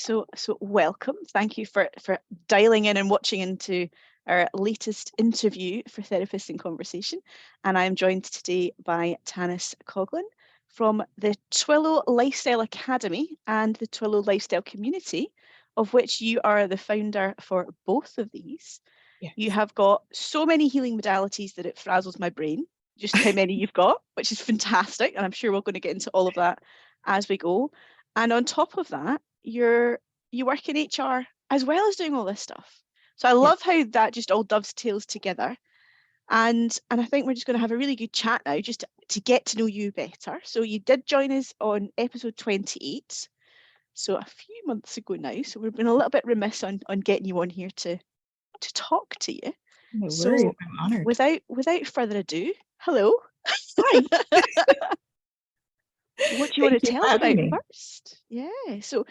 So welcome. Thank you for dialing in and watching into our latest interview for Therapists in Conversation. And I'm joined today by Tanys Coughlan from the Twillow Lifestyle Academy and the Twillow Lifestyle Community, of which you are the founder for both of these. Yes. You have got so many healing modalities that it frazzles my brain, just how many you've got, which is fantastic. And I'm sure we're going to get into all of that as we go. And on top of that, you work in HR as well as doing all this stuff. So I love how that just all dovetails together. And I think we're just going to have a really good chat now, just to get to know you better. So you did join us on episode 28, so a few months ago now. So we've been a little bit remiss on getting you on here to talk to you. No worries, I'm honored. Without further ado, hello. Hi. What do you want to tell us about first? Yeah, so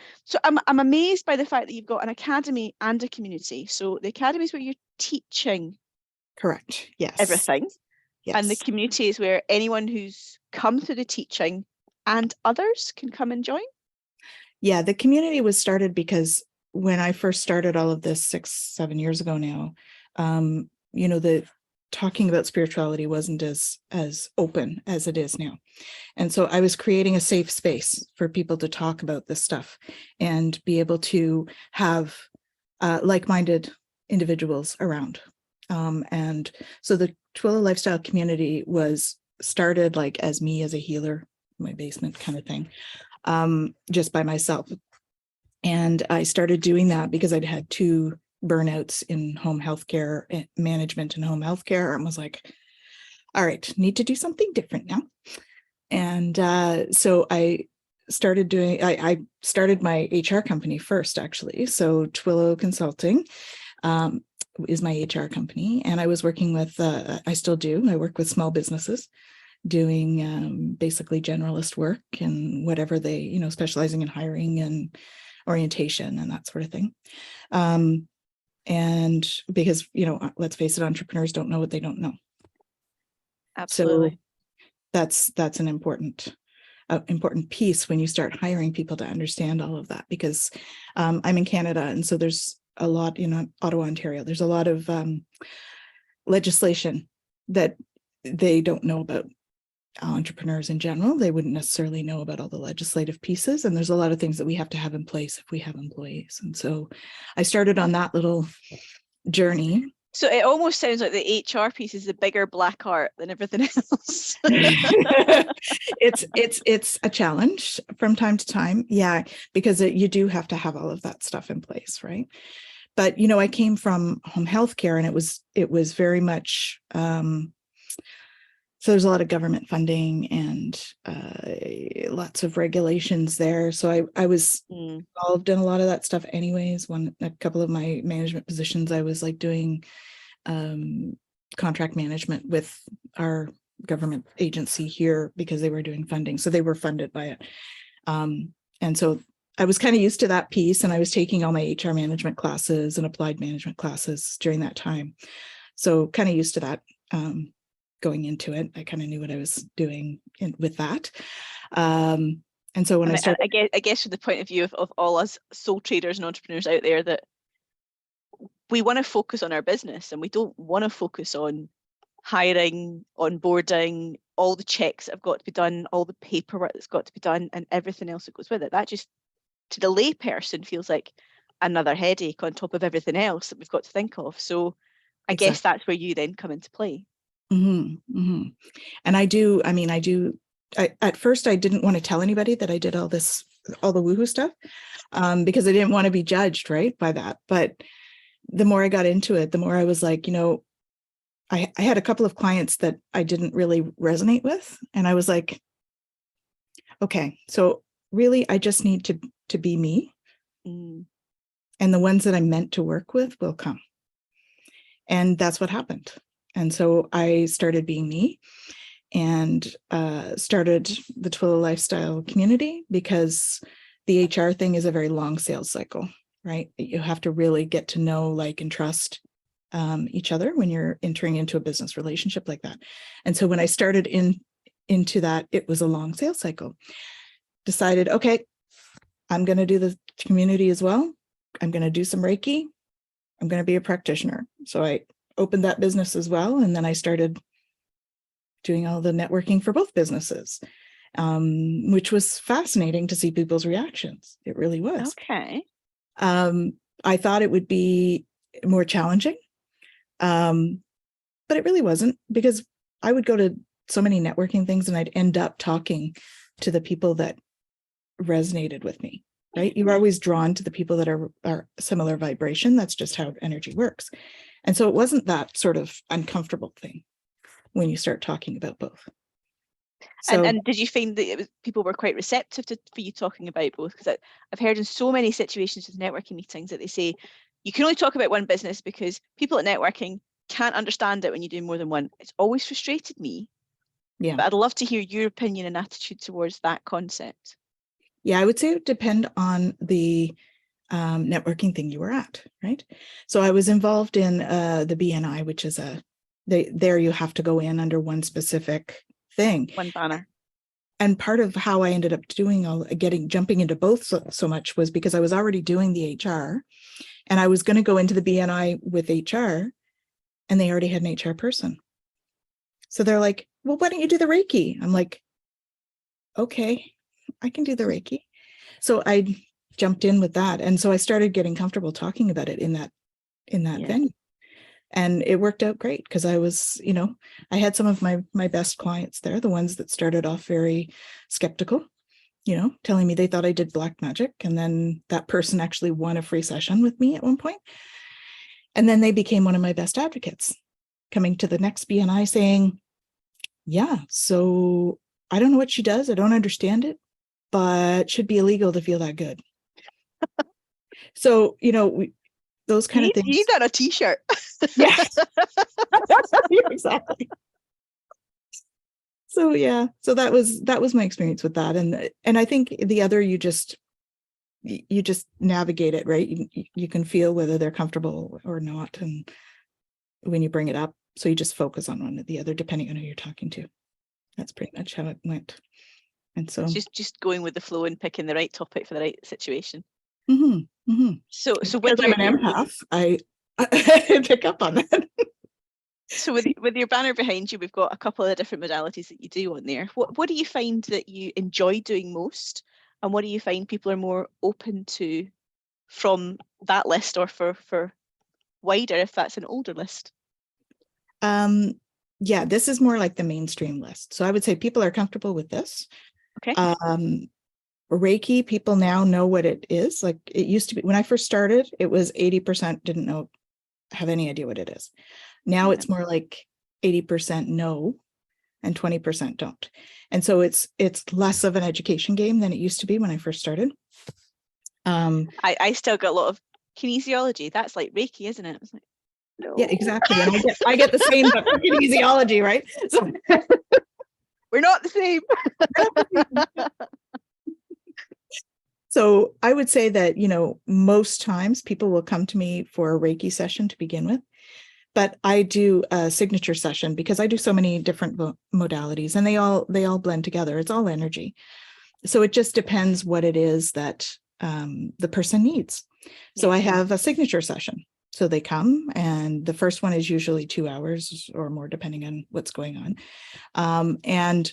I'm amazed by the fact that you've got an academy and a community. So the academy is where you're teaching. Correct. Yes. Everything. Yes. And the community is where anyone who's come through the teaching and others can come and join. Yeah, the community was started because when I first started all of this 6-7 years ago now, the talking about spirituality wasn't as open as it is now. And so I was creating a safe space for people to talk about this stuff and be able to have like-minded individuals around. And so the Twillow Lifestyle Community was started like as me as a healer, my basement kind of thing, just by myself. And I started doing that because I'd had 2 burnouts in home healthcare management and home healthcare, and was like, all right, need to do something different now. And so I started I started my HR company first, actually. So Twillow Consulting is my HR company. And I was working with, I still do, I work with small businesses doing basically generalist work and whatever they, specializing in hiring and orientation and that sort of thing. And because, let's face it, entrepreneurs don't know what they don't know. Absolutely. So that's an important piece when you start hiring people to understand all of that, because I'm in Canada. And so there's a lot, Ottawa, Ontario, there's a lot of legislation that they don't know about. Entrepreneurs in general, they wouldn't necessarily know about all the legislative pieces, and there's a lot of things that we have to have in place if we have employees. And so I started on that little journey. So it almost sounds like the HR piece is the bigger black art than everything else. It's a challenge from time to time, yeah, because you do have to have all of that stuff in place, right? But I came from home healthcare, and it was very much so there's a lot of government funding and lots of regulations there. So I was involved in a lot of that stuff anyways. A couple of my management positions, I was like doing contract management with our government agency here because they were doing funding. So they were funded by it. And so I was kind of used to that piece, and I was taking all my HR management classes and applied management classes during that time. So kind of used to that. Going into it, I kind of knew what I was doing with that. And so when I started, I guess from the point of view of all us sole traders and entrepreneurs out there, that we want to focus on our business, and we don't want to focus on hiring, onboarding, all the checks that have got to be done, all the paperwork that's got to be done, and everything else that goes with it. That just, to the lay person, feels like another headache on top of everything else that we've got to think of. So I guess that's where you then come into play. Mm-hmm, mm-hmm. And at first I didn't want to tell anybody that I did all the woohoo stuff, because I didn't want to be judged, right, by that. But the more I got into it, the more I was like, I had a couple of clients that I didn't really resonate with. And I was like, okay, so really I just need to be me. And the ones that I'm meant to work with will come. And that's what happened. And so I started being me and started the Twillow Lifestyle Community, because the HR thing is a very long sales cycle, right? You have to really get to know, like, and trust each other when you're entering into a business relationship like that. And so when I started into that, it was a long sales cycle. Decided, okay, I'm going to do the community as well. I'm going to do some Reiki. I'm going to be a practitioner. So I opened that business as well. And then I started doing all the networking for both businesses, which was fascinating to see people's reactions. It really was. Okay. I thought it would be more challenging, but it really wasn't, because I would go to so many networking things and I'd end up talking to the people that resonated with me, right? You're always drawn to the people that are similar vibration. That's just how energy works. And so it wasn't that sort of uncomfortable thing when you start talking about both. So, and did you find that people were quite receptive for you talking about both? Because I've heard in so many situations with networking meetings that they say you can only talk about one business because people at networking can't understand it when you do more than one. It's always frustrated me. yeah. But I'd love to hear your opinion and attitude towards that concept. Yeah, I would say it would depend on the networking thing you were at, right? So I was involved in the BNI, which is there you have to go in under one specific thing. One banner. And part of how I ended up jumping into both so much was because I was already doing the HR, and I was going to go into the BNI with HR, and they already had an HR person. So they're like, well, why don't you do the Reiki? I'm like, okay, I can do the Reiki. So I jumped in with that. And so I started getting comfortable talking about it in that venue. And it worked out great because I was, I had some of my best clients there, the ones that started off very skeptical, telling me they thought I did black magic. And then that person actually won a free session with me at one point. And then they became one of my best advocates, coming to the next BNI saying, yeah, so I don't know what she does. I don't understand it, but it should be illegal to feel that good. So, those kind of things. You need that on a t-shirt. Yeah, exactly. So yeah, so that was my experience with that, and I think the other, you just navigate it, right? You can feel whether they're comfortable or not, and when you bring it up, so you just focus on one or the other depending on who you're talking to. That's pretty much how it went. And so it's just going with the flow and picking the right topic for the right situation. So because with I'm an empath, I pick up on that. So with your banner behind you, we've got a couple of different modalities that you do on there. What do you find that you enjoy doing most, and what do you find people are more open to from that list, or for wider if that's an older list? Yeah, this is more like the mainstream list. So I would say people are comfortable with this. Okay. Reiki, people now know what it is. Like it used to be when I first started, it was 80% didn't have any idea what it is. Now it's more like 80% know and 20% don't. And so it's less of an education game than it used to be when I first started. I still got a lot of kinesiology. That's like Reiki, isn't it? It's like, no. Yeah, exactly. And I get the same but for kinesiology, right? So we're not the same. So I would say that, most times people will come to me for a Reiki session to begin with, but I do a signature session because I do so many different modalities, and they all blend together. It's all energy. So it just depends what it is that the person needs. So I have a signature session. So they come, and the first one is usually 2 hours or more, depending on what's going on. And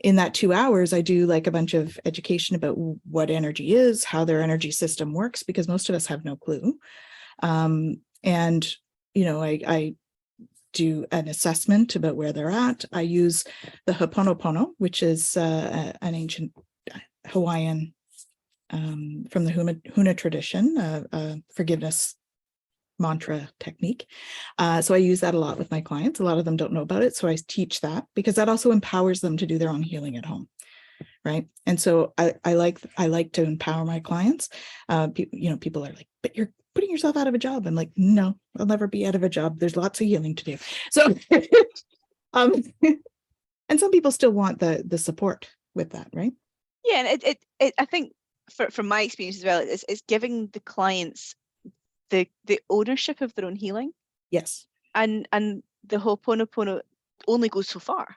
in that 2 hours, I do like a bunch of education about what energy is, how their energy system works, because most of us have no clue. And, I do an assessment about where they're at. I use the Ho'oponopono, which is an ancient Hawaiian from the Huna tradition, forgiveness mantra technique. So I use that a lot with my clients. A lot of them don't know about it. So I teach that because that also empowers them to do their own healing at home. Right. And so I like to empower my clients. People are like, but you're putting yourself out of a job. I'm like, no, I'll never be out of a job. There's lots of healing to do. So, and some people still want the support with that. Right. Yeah. And it I think from my experience as well, it's giving the clients the ownership of their own healing. Yes. And the Ho'oponopono only goes so far.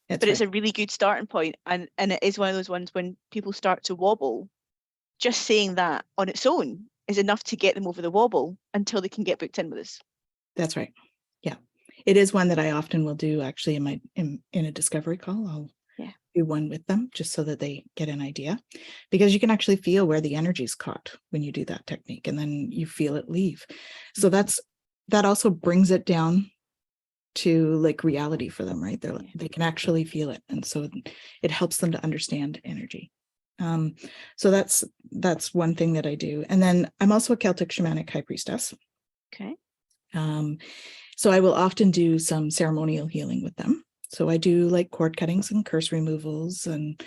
But it's a really good starting point, and it is one of those ones when people start to wobble, just saying that on its own is enough to get them over the wobble until they can get booked in with us. That's right. Yeah. It is one that I often will do actually in a discovery call. I'll do one with them just so that they get an idea, because you can actually feel where the energy's caught when you do that technique, and then you feel it leave. So that also brings it down to like reality for them, right? They can actually feel it. And so it helps them to understand energy. So that's one thing that I do. And then I'm also a Celtic shamanic high priestess. Okay. So I will often do some ceremonial healing with them. So I do like cord cuttings and curse removals and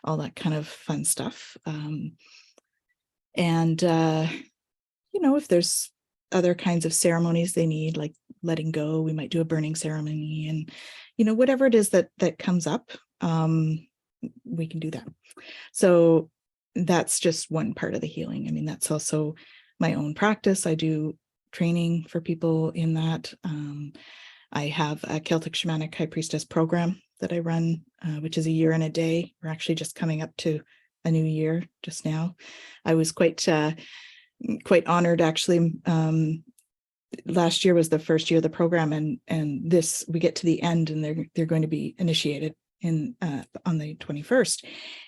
all that kind of fun stuff. If there's other kinds of ceremonies they need, like letting go, we might do a burning ceremony, and whatever it is that comes up, we can do that. So that's just one part of the healing. I mean, that's also my own practice. I do training for people in that. I have a Celtic Shamanic High Priestess program that I run, which is a year and a day. We're actually just coming up to a new year just now. I was quite honored, actually. Last year was the first year of the program, and this, we get to the end, and they're going to be initiated on the 21st.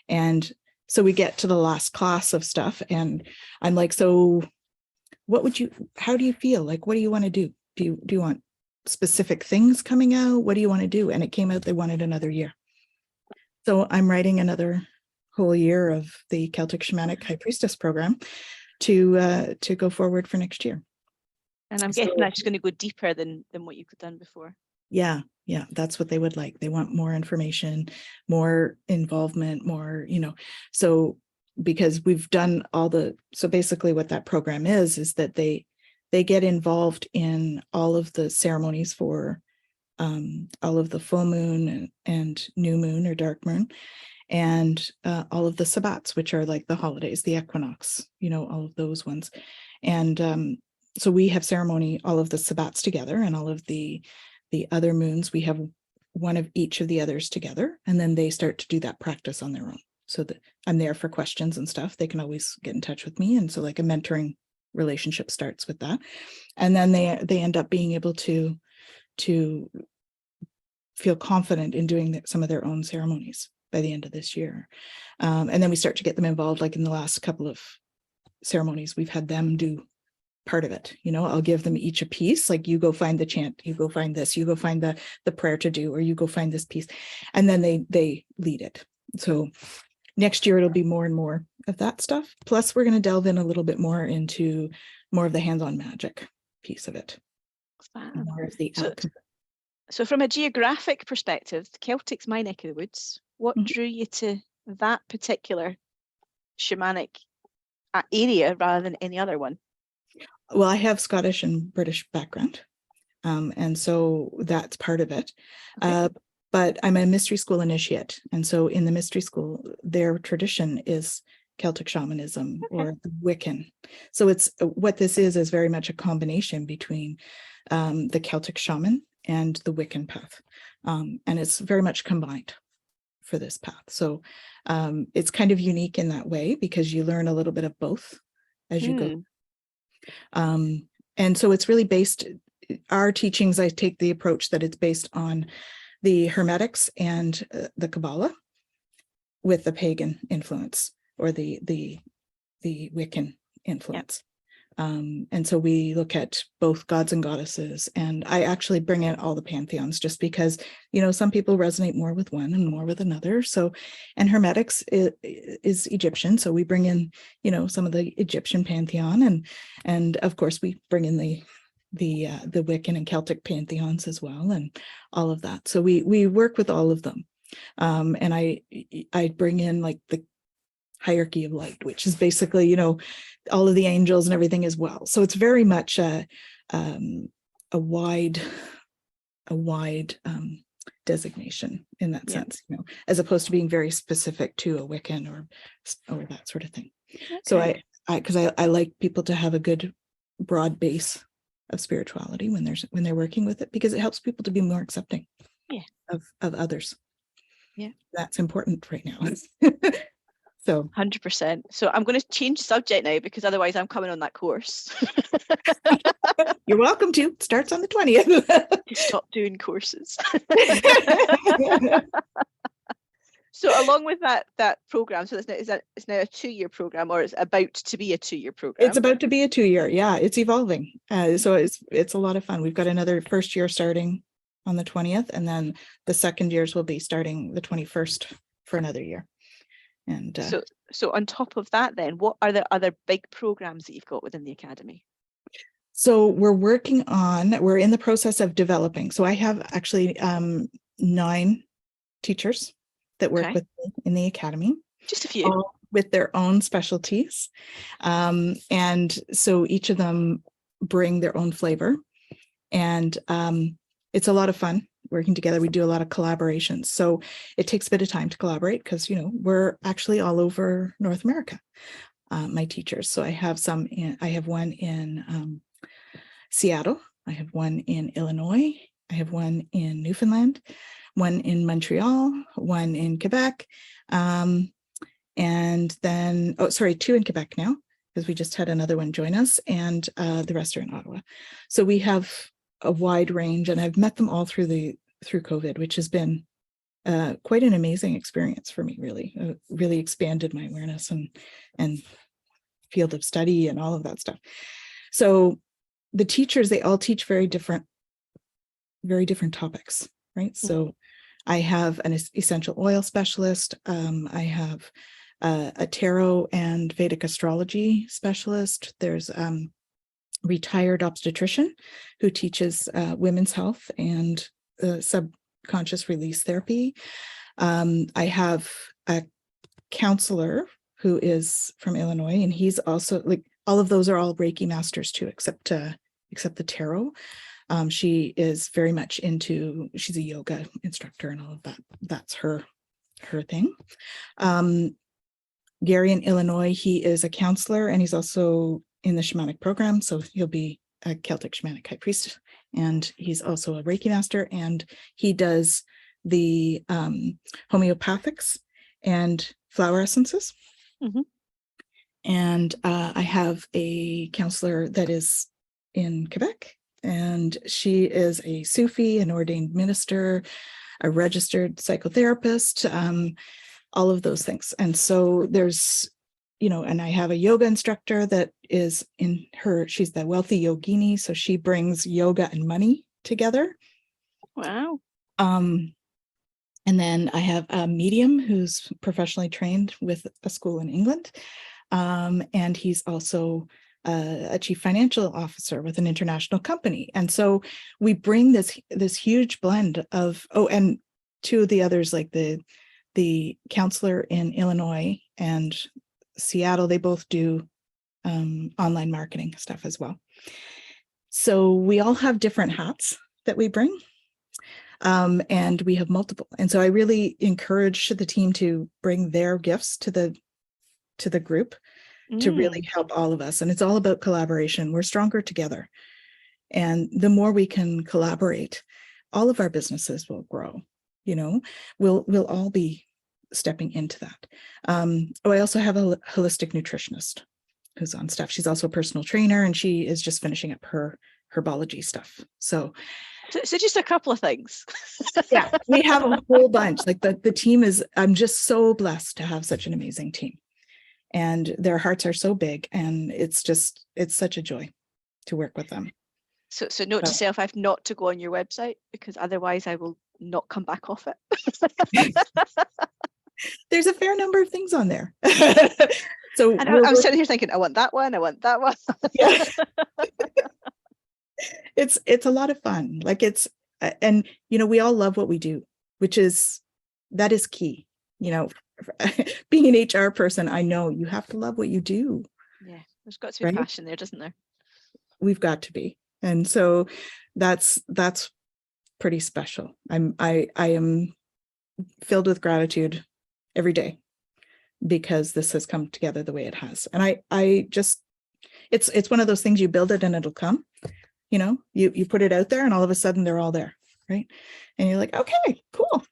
And so we get to the last class of stuff, and I'm like, so how do you feel? Like, what do you want to do? Do you want specific things coming out? What do you want to do? And it came out they wanted another year. So I'm writing another whole year of the Celtic Shamanic High Priestess program to go forward for next year. And I'm guessing that's just going to go deeper than what you've done before. Yeah, that's what they would like. They want more information, more involvement, more, so because we've done so basically what that program is that they get involved in all of the ceremonies for all of the full moon and new moon or dark moon, and all of the sabbats, which are like the holidays, the equinox, all of those ones. And so we have ceremony, all of the sabbats together, and all of the other moons, we have one of each of the others together, and then they start to do that practice on their own. So that I'm there for questions and stuff. They can always get in touch with me. And so like a mentoring relationship starts with that. And then they end up being able to feel confident in doing some of their own ceremonies by the end of this year. And then we start to get them involved, like in the last couple of ceremonies, we've had them do part of it. I'll give them each a piece, like you go find the chant, you go find this, you go find the prayer to do, or you go find this piece, and then they lead it. So next year it'll be more and more of that stuff. Plus we're going to delve in a little bit more into more of the hands-on magic piece of it. More of the so from a geographic perspective, Celtic's my neck of the woods. What drew you to that particular shamanic area rather than any other one? Well, I have Scottish and British background, and so that's part of it. Okay. But I'm a mystery school initiate, and so in the mystery school, their tradition is Celtic shamanism or Wiccan. So it's what this is very much a combination between the Celtic shaman and the Wiccan path, and it's very much combined for this path. So it's kind of unique in that way because you learn a little bit of both as you go. And so it's really based, our teachings, I take the approach that it's based on the Hermetics and the Kabbalah with the pagan influence or the Wiccan influence. And so we look at both gods and goddesses, and I actually bring in all the pantheons just because, some people resonate more with one and more with another. So, and Hermetics is Egyptian. So we bring in, some of the Egyptian pantheon, and of course we bring in the Wiccan and Celtic pantheons as well, and all of that. So we work with all of them. And I bring in like the hierarchy of light, which is basically, all of the angels and everything as well. So it's very much a wide designation in that sense, as opposed to being very specific to a Wiccan or that sort of thing. Okay. So because I like people to have a good broad base of spirituality when they're working with it, because it helps people to be more accepting of others. Yeah, that's important right now. So 100%. So I'm going to change the subject now, because otherwise I'm coming on that course. you're welcome to. It starts on the 20th. To stop doing courses. So along with that program, so it's now a 2-year program, or it's about to be a 2-year program? It's about to be a 2-year. Yeah, it's evolving. So it's a lot of fun. We've got another first year starting on the 20th, and then the second years will be starting the 21st for another year. And so on top of that, then, what are the other big programs that you've got within the Academy? So we're in the process of developing. So I have actually 9 teachers that work with me in the Academy. Just a few. All with their own specialties. And so each of them bring their own flavor. And it's a lot of fun working together. We do a lot of collaborations. So it takes a bit of time to collaborate because, we're actually all over North America, my teachers. So I have one in Seattle. I have one in Illinois. I have one in Newfoundland, one in Montreal, one in Quebec, and then, 2 in Quebec now, because we just had another one join us, and the rest are in Ottawa. So we have a wide range, and I've met them all through COVID, which has been quite an amazing experience for me, really. Really expanded my awareness and field of study and all of that stuff. So the teachers, they all teach very different topics, right? So I have an essential oil specialist. I have a tarot and Vedic astrology specialist. There's retired obstetrician who teaches women's health and subconscious release therapy. I have a counselor who is from Illinois, and he's also, like, all of those are all Reiki masters too, except the tarot. She is very much she's a yoga instructor and all of that. That's her thing. Gary in Illinois, he is a counselor, and he's also in the shamanic program. So he'll be a Celtic shamanic high priest, and he's also a Reiki master, and he does the homeopathics and flower essences. And I have a counselor that is in Quebec, and she is a Sufi, an ordained minister, a registered psychotherapist, all of those things. And so there's, and I have a yoga instructor that is she's the wealthy yogini. So she brings yoga and money together. Wow. And then I have a medium who's professionally trained with a school in England. And he's also a chief financial officer with an international company. And so we bring this huge blend of, and 2 of the others, like the counselor in Illinois and Seattle, they both do online marketing stuff as well. So we all have different hats that we bring, and we have multiple. And so I really encourage the team to bring their gifts to the group to really help all of us. And it's all about collaboration. We're stronger together. And the more we can collaborate, all of our businesses will grow. We'll all be stepping into that. I also have a holistic nutritionist who's on staff. She's also a personal trainer, and she is just finishing up her herbology stuff. So just a couple of things. Yeah, we have a whole bunch. Like the team I'm just so blessed to have such an amazing team, and their hearts are so big, and it's such a joy to work with them. So note to self, I have not to go on your website, because otherwise I will not come back off it. There's a fair number of things on there. So I'm sitting here thinking, I want that one. Yeah. It's a lot of fun. Like and we all love what we do, that is key. Being an HR person, I know you have to love what you do. Yeah, there's got to be passion there, doesn't there? We've got to be. And so that's pretty special. I am filled with gratitude every day, because this has come together the way it has. And I just, it's one of those things, you build it and it'll come. You put it out there, and all of a sudden they're all there, right? And you're like, okay, cool.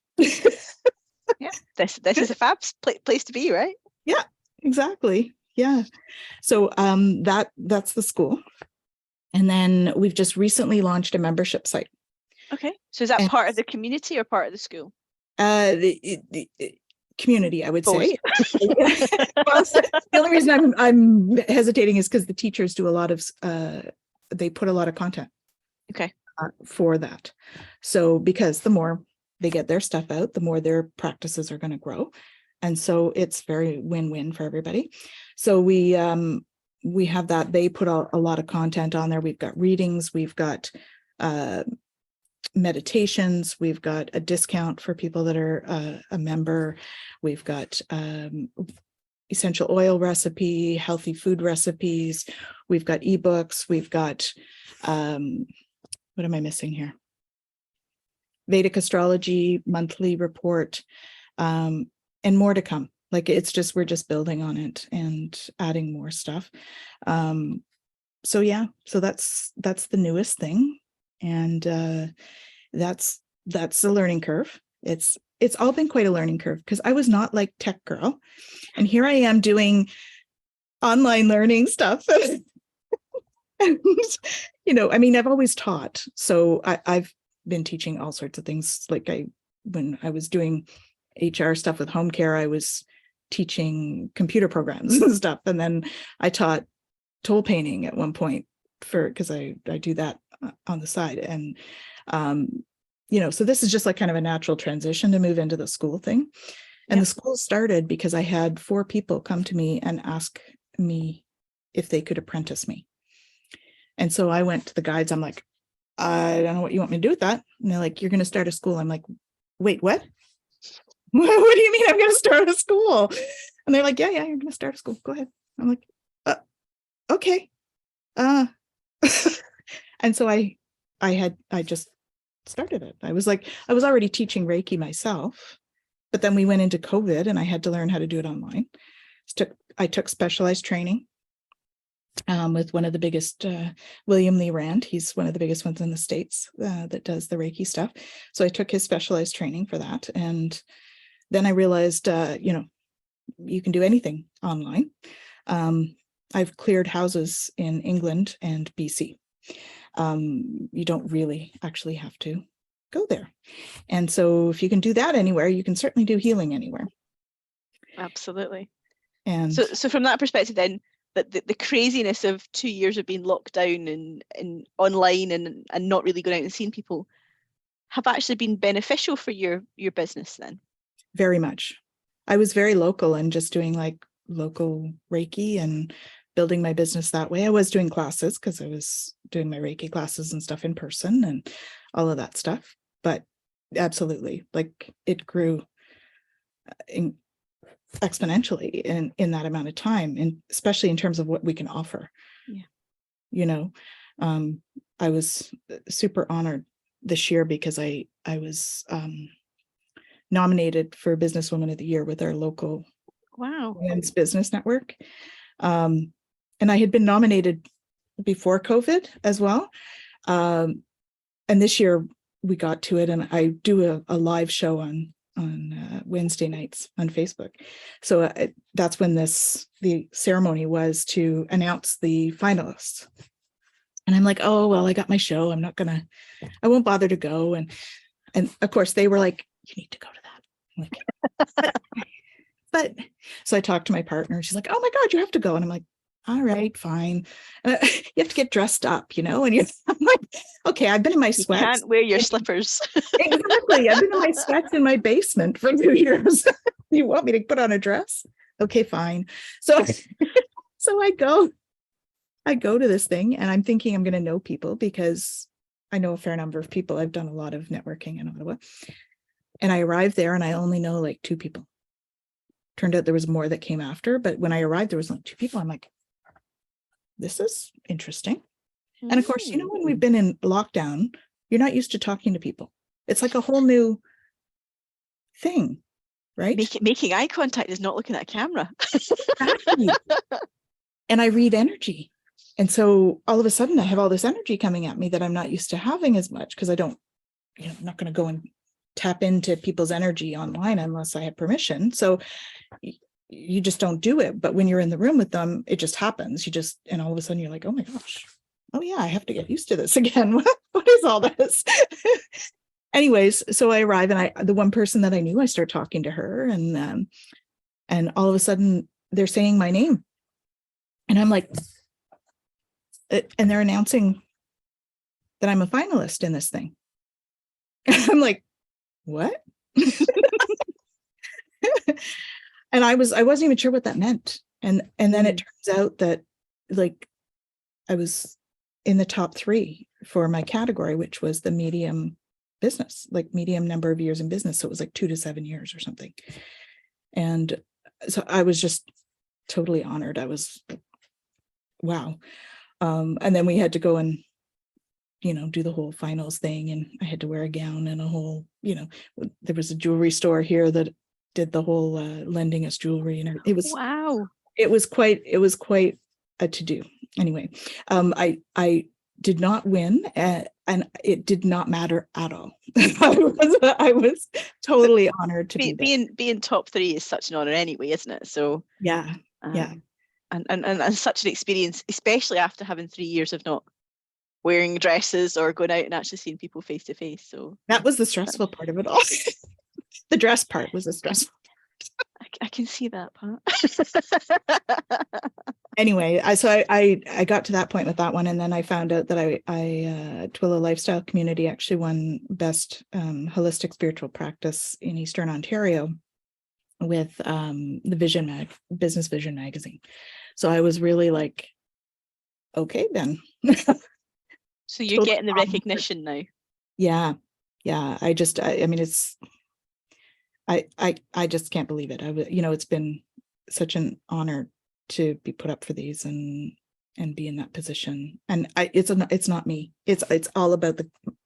Yeah, this is a fab place to be, right? Yeah, exactly. Yeah. So that's the school. And then we've just recently launched a membership site. Okay. So is that And part of the community or part of the school? the community, I would Both. say. Well, the only reason I'm hesitating is because the teachers do a lot of they put a lot of content Okay. for that. So because the more they get their stuff out, the more their practices are going to grow. And so it's very win-win for everybody. So we have that. They put a lot of content on there. We've got readings, we've got meditations, we've got a discount for people that are a member, we've got essential oil recipe, healthy food recipes, we've got ebooks, we've got what am I missing here? Vedic astrology monthly report, and more to come. Like we're just building on it and adding more stuff. So yeah, so that's the newest thing. And that's the learning curve. It's all been quite a learning curve because I was not like tech girl. And here I am doing online learning stuff. And, I mean, I've always taught. So I've been teaching all sorts of things. Like when I was doing HR stuff with home care, I was teaching computer programs and stuff. And then I taught toll painting at one point because I do that on the side. And, so this is just like kind of a natural transition to move into the school thing. And the school started because I had 4 people come to me and ask me if they could apprentice me. And so I went to the guides. I'm like, I don't know what you want me to do with that. And they're like, you're going to start a school. I'm like, wait, what? What do you mean I'm going to start a school? And they're like, yeah, you're going to start a school. Go ahead. I'm like, okay. And so I just started it. I was already teaching Reiki myself, but then we went into COVID and I had to learn how to do it online. I took specialized training with one of the biggest, William Lee Rand. He's one of the biggest ones in the States that does the Reiki stuff. So I took his specialized training for that. And then I realized, you can do anything online. I've cleared houses in England and BC. You don't really actually have to go there. And so if you can do that anywhere, you can certainly do healing anywhere. Absolutely. And so from that perspective then, that the craziness of 2 years of being locked down and online and not really going out and seeing people have actually been beneficial for your business then? Very much. I was very local and just doing like local Reiki and building my business that way. I was doing classes because I was doing my Reiki classes and stuff in person and all of that stuff. But absolutely, like it grew exponentially in that amount of time, and especially in terms of what we can offer. I was super honored this year because I was nominated for Businesswoman of the Year with our local women's business network, and I had been nominated before COVID as well, and this year we got to it, and I do a live show on Wednesday nights on Facebook. So that's when the ceremony was to announce the finalists. And I'm like, oh, well, I got my show. I won't bother to go. And of course they were like, you need to go to that. I'm like, but so I talked to my partner and she's like, oh my God, you have to go. And I'm like, all right, fine. You have to get dressed up, and I'm like, okay, I've been in my sweats. You can't wear your slippers. Exactly. I've been in my sweats in my basement for 2 years. You want me to put on a dress? Okay, fine. So I go to this thing and I'm thinking I'm going to know people because I know a fair number of people. I've done a lot of networking in Ottawa. And I arrived there and I only know like 2 people. Turned out there was more that came after, but when I arrived, there was only 2 people. I'm like, this is interesting. And of course, when we've been in lockdown, you're not used to talking to people. It's like a whole new thing, right? Making eye contact is not looking at a camera. Exactly. And I read energy. And so all of a sudden I have all this energy coming at me that I'm not used to having as much because I'm not going to go and tap into people's energy online unless I have permission. So, you just don't do it. But when you're in the room with them, it just happens. And all of a sudden you're like, oh my gosh, oh yeah, I have to get used to this again. What is all this? Anyways, so I arrive, and the one person that I knew, I start talking to her, and all of a sudden they're saying my name, and I'm like, and they're announcing that I'm a finalist in this thing. And I'm like, what? And I wasn't even sure what that meant. And then it turns out that, like, I was in the top 3 for my category, which was the medium business, like medium number of years in business. So it was like 2 to 7 years or something. And so I was just totally honored. I was, wow. And then we had to go and, do the whole finals thing. And I had to wear a gown and a whole, there was a jewelry store here that did the whole lending us jewelry. And it was, wow. It was quite a to-do. Anyway, I did not win, and it did not matter at all. I was totally honored to being top 3 is such an honor anyway, isn't it? So yeah. And such an experience, especially after having 3 years of not wearing dresses or going out and actually seeing people face to face. So that was the stressful part of it all. The dress part was the stressful. I can see that part. Anyway, I got to that point with that one, and then I found out that Twillow Lifestyle Community actually won best holistic spiritual practice in Eastern Ontario with the Business Vision magazine. So I was really like, okay then. So you're getting the recognition now. Yeah. I mean, it's, I just can't believe it. It's been such an honor to be put up for these and be in that position. And it's not me. It's all about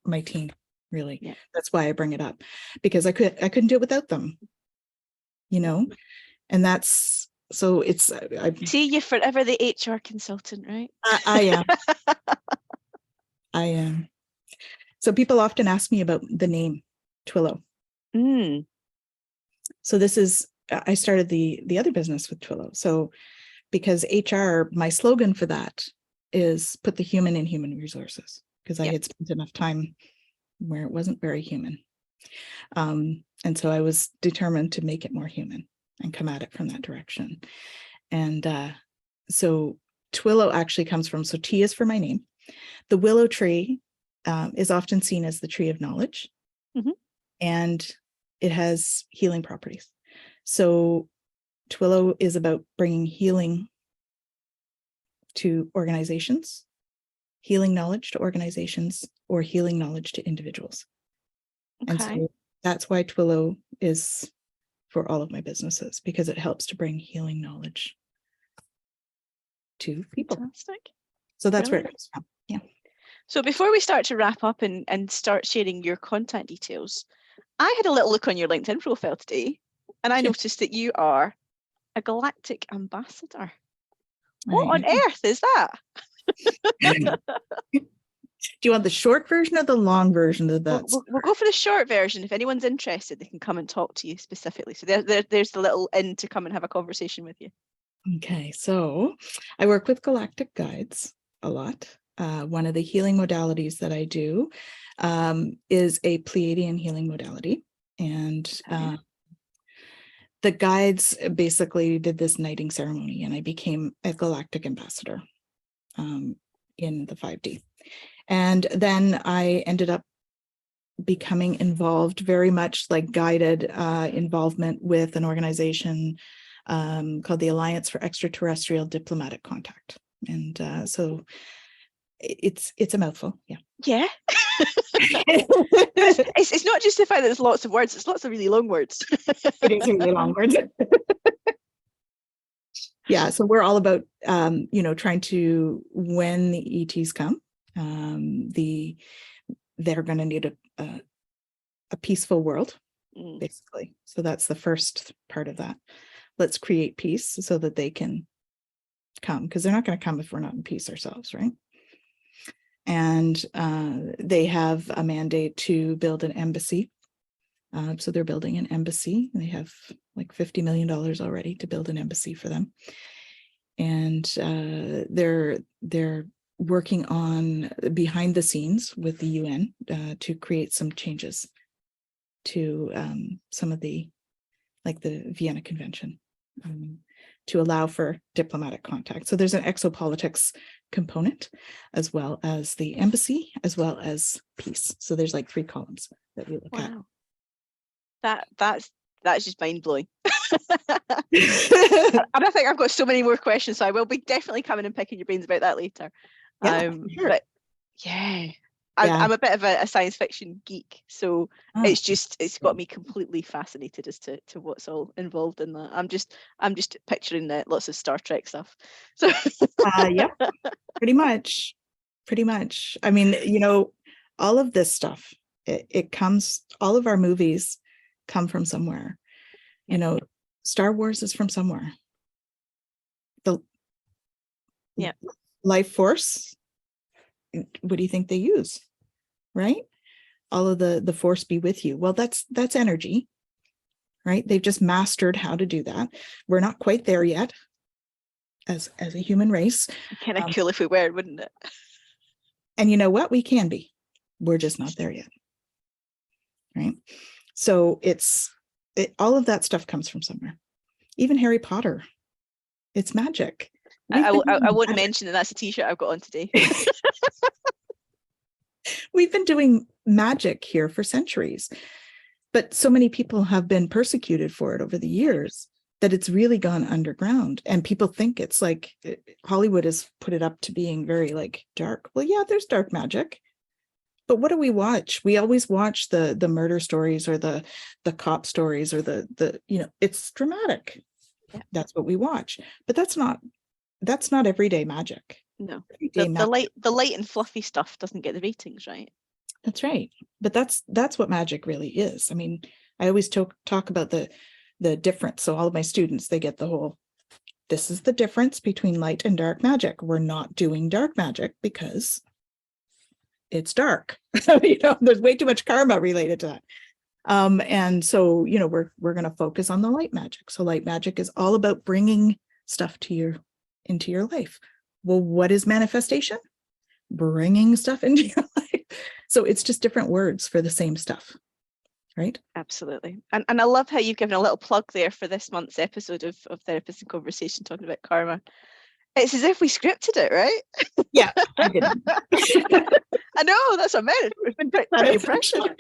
my team, really. Yeah. That's why I bring it up, because I couldn't do it without them, and that's, so it's, see, you're forever the HR consultant, right? I am. I am. So people often ask me about the name Twillow. So this is, I started the other business with Twillow. So because HR, my slogan for that is put the human in human resources, because I had spent enough time where it wasn't very human. And so I was determined to make it more human and come at it from that direction. And so Twillow actually comes from, so T is for my name. The willow tree is often seen as the tree of knowledge, and it has healing properties. So Twillow is about bringing healing to organizations, healing knowledge to organizations, or healing knowledge to individuals. Okay. And so that's why Twillow is for all of my businesses, because it helps to bring healing knowledge to people. Fantastic. So that's where it comes from. Yeah. So before we start to wrap up and start sharing your contact details, I had a little look on your LinkedIn profile today, and I noticed that you are a Galactic Ambassador. What on earth is that? Do you want the short version or the long version of that? We'll go for the short version. If anyone's interested, they can come and talk to you specifically. So there's the little in to come and have a conversation with you. Okay, so I work with galactic guides a lot. One of the healing modalities that I do is a Pleiadian healing modality. And the guides basically did this knighting ceremony, and I became a Galactic Ambassador in the 5D. And then I ended up becoming involved, very much like guided involvement with an organization called the Alliance for Extraterrestrial Diplomatic Contact. And so it's a mouthful. Yeah. It's not just the fact that there's lots of words, it's lots of really long words. It is really long words. Yeah, so we're all about trying to, when the ETs come, they're going to need a peaceful world, basically. So that's the first part of that. Let's create peace so that they can come, because they're not going to come if we're not in peace ourselves, right? And they have a mandate to build an embassy. So they're building an embassy. They have like $50 million already to build an embassy for them. And they're working on behind the scenes with the UN to create some changes to some of the, like the Vienna Convention, to allow for diplomatic contact. So there's an exopolitics component, as well as the embassy, as well as peace. So there's like 3 columns that we look at. That's just mind blowing. And I think I've got so many more questions, so I will be definitely coming and picking your brains about that later. Yeah, sure. But yeah, I'm a bit of a science fiction geek, so it's got me completely fascinated as to what's all involved in that. I'm just picturing lots of Star Trek stuff. So yeah, pretty much. I mean, you know, all of this stuff, it comes, all of our movies come from somewhere. You know, Star Wars is from somewhere. The life force, what do you think they use? Right? All of the force be with you. Well, that's energy, right? They've just mastered how to do that. We're not quite there yet as a human race. Kind of cool if we were, wouldn't it? And you know what? We can be. We're just not there yet. Right? So all of that stuff comes from somewhere. Even Harry Potter. It's magic. I won't mention that that's a t-shirt I've got on today. We've been doing magic here for centuries, but so many people have been persecuted for it over the years that it's really gone underground, and people think it's like Hollywood has put it up to being very like dark. Well, yeah, there's dark magic, but what do we watch? We always watch the murder stories or the cop stories or the you know, it's dramatic. Yeah. That's what we watch, but that's not everyday magic. No, the light and fluffy stuff doesn't get the ratings, right? That's right. But that's what magic really is. I mean, I always talk about the difference. So all of my students, they get the whole, this is the difference between light and dark magic. We're not doing dark magic because it's dark. You know, there's way too much karma related to that. And so, you know, we're going to focus on the light magic. So light magic is all about bringing stuff into your life. Well, what is manifestation? Bringing stuff into your life. So it's just different words for the same stuff, right? Absolutely. And I love how you've given a little plug there for this month's episode of Therapist in Conversation talking about karma. It's as if we scripted it, right? Yeah, I didn't. I know, that's what I meant. It's been pretty impressive.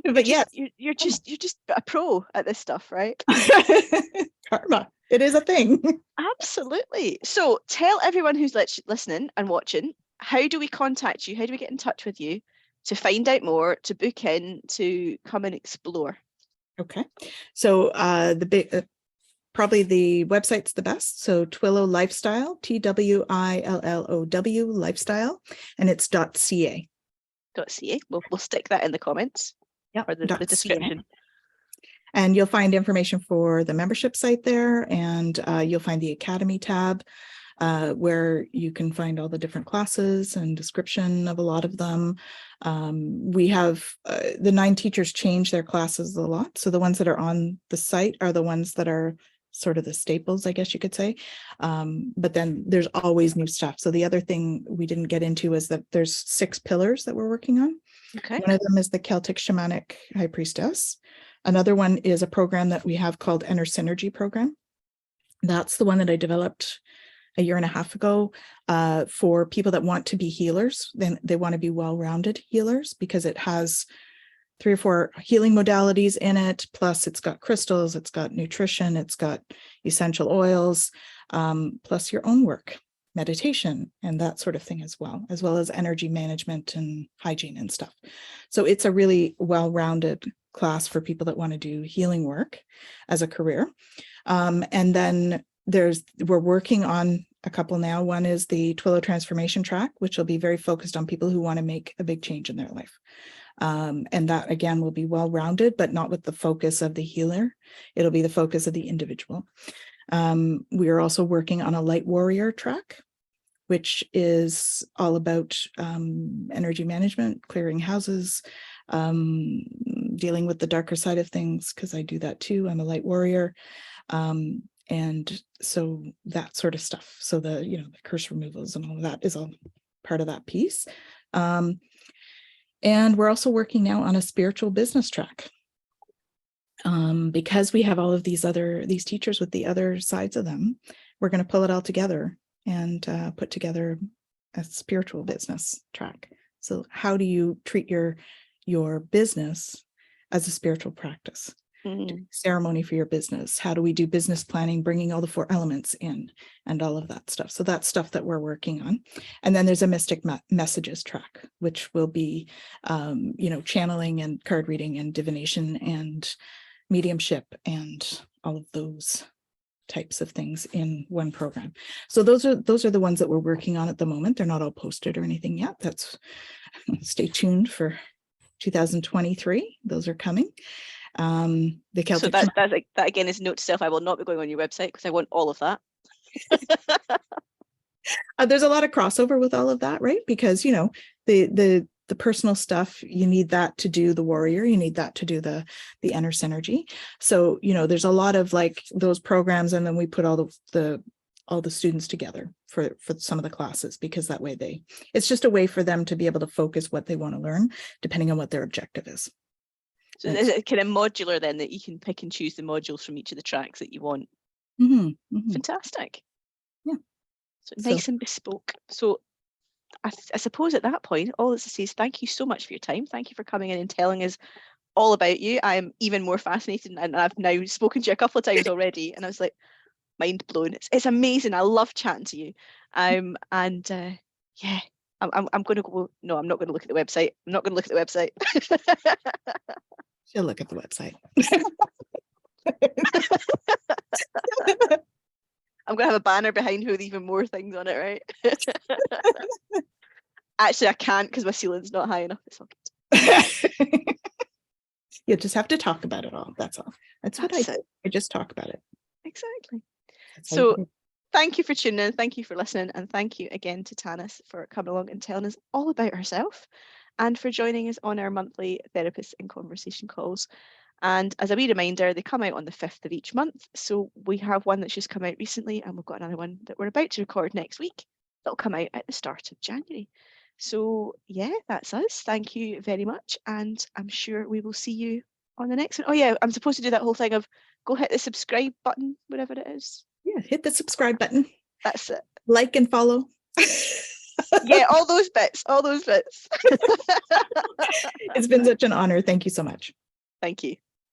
But yes, you're just a pro at this stuff, right? Karma. It is a thing. Absolutely. So tell everyone who's listening and watching, how do we contact you? How do we get in touch with you to find out more, to book in, to come and explore? Okay. So probably the website's the best. So Twillow Lifestyle, TWILLOW Lifestyle, and it's .ca. .ca. We'll stick that in the comments. Yep. Or the description. And you'll find information for the membership site there, and you'll find the Academy tab where you can find all the different classes and description of a lot of them. We have the 9 teachers change their classes a lot. So the ones that are on the site are the ones that are sort of the staples, I guess you could say. But then there's always new stuff. So the other thing we didn't get into is that there's 6 pillars that we're working on. Okay. One of them is the Celtic Shamanic High Priestess. Another one is a program that we have called Inner Synergy Program. That's the one that I developed a year and a half ago for people that want to be healers. Then they want to be well-rounded healers, because it has 3 or 4 healing modalities in it. Plus it's got crystals, it's got nutrition, it's got essential oils, plus your own work, meditation, and that sort of thing as well as energy management and hygiene and stuff. So it's a really well-rounded class for people that want to do healing work as a career. And then we're working on a couple now. One is the Twillow Transformation Track, which will be very focused on people who want to make a big change in their life. And that again will be well-rounded, but not with the focus of the healer. It'll be the focus of the individual. We are also working on a Light Warrior track, which is all about energy management, clearing houses, dealing with the darker side of things, because I do that too. I'm a light warrior. And so that sort of stuff. So the, you know, the curse removals and all of that is all part of that piece. And we're also working now on a spiritual business track. Because we have all of these teachers with the other sides of them, we're going to pull it all together and put together a spiritual business track. So how do you treat your business as a spiritual practice? Ceremony for your business. How do we do business planning, bringing all the 4 elements in and all of that stuff? So that's stuff that we're working on. And then there's a mystic messages track, which will be, you know, channeling and card reading and divination and mediumship and all of those types of things in one program. So those are the ones that we're working on at the moment. They're not all posted or anything yet. That's stay tuned for 2023. Those are coming. The Celtic. So that again is note to self. I will not be going on your website because I want all of that. There's a lot of crossover with all of that, right? Because, you know, the personal stuff, you need that to do the warrior, you need that to do the inner synergy. So, you know, there's a lot of like those programs, and then we put all the students together for some of the classes, because that way it's just a way for them to be able to focus what they want to learn depending on what their objective is. So is it kind of modular then, that you can pick and choose the modules from each of the tracks that you want? Fantastic. Yeah. So nice and bespoke. So I suppose at that point, all that's to say is thank you so much for your time. Thank you for coming in and telling us all about you. I am even more fascinated, and I've now spoken to you a couple of times already, and I was like, mind blown. It's amazing. I love chatting to you. Yeah, I'm going to go. No, I'm not going to look at the website. I'm not going to look at the website. She'll look at the website. I'm going to have a banner behind her with even more things on it, right? Actually, I can't because my ceiling's not high enough. It's all good. You just have to talk about it all. That's all. That's what I do. I just talk about it. Exactly. So thank you for tuning in. Thank you for listening. And thank you again to Tanys for coming along and telling us all about herself, and for joining us on our monthly Therapist in Conversation calls. And as a wee reminder, they come out on the 5th of each month. So we have one that's just come out recently, and we've got another one that we're about to record next week. That'll come out at the start of January. So yeah, that's us. Thank you very much. And I'm sure we will see you on the next one. Oh yeah, I'm supposed to do that whole thing of go hit the subscribe button, whatever it is. Yeah, hit the subscribe button. That's it. Like and follow. Yeah, all those bits. It's been such an honor. Thank you so much. Thank you.